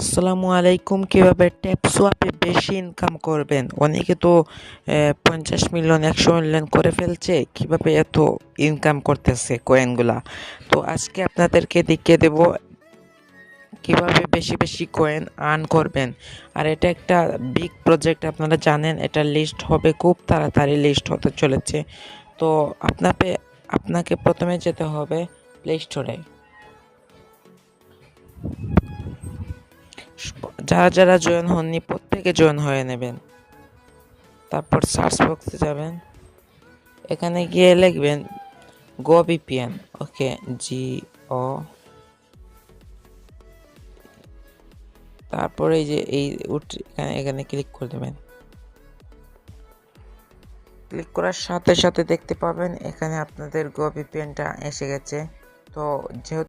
আসসালামু আলাইকুম। কিভাবে ট্যাপসোয়াপে বেশি ইনকাম করবেন? অনেকে তো 50 মিলিয়ন 100 মিলিয়ন করে ফেলছে। কিভাবে এত ইনকাম করতেছে কয়েনগুলা? তো আজকে আপনাদেরকে দেখিয়ে দেব কিভাবে বেশি বেশি কয়েন আর্ন করবেন। আর এটা একটা বিগ প্রজেক্ট, আপনারা জানেন। এটা লিস্ট হবে খুব তাড়াতাড়ি, লিস্ট হতে চলেছে। তো আপনাকে প্রথমে যেতে হবে প্লে স্টোরে। যারা যারা জয়েন হননি প্রত্যেকে জয়েন হয়ে নেবেন। তারপর সার্চ বক্সে যাবেন, এখানে গিয়ে লিখবেন গো ভিপিএন। ওকে, ও, তারপরে এই যে এখানে এখানে ক্লিক করে দেবেন। ক্লিক করার সাথে সাথে দেখতে পাবেন এখানে আপনাদের গো ভিপিএনটা এসে গেছে। তো যেহেতু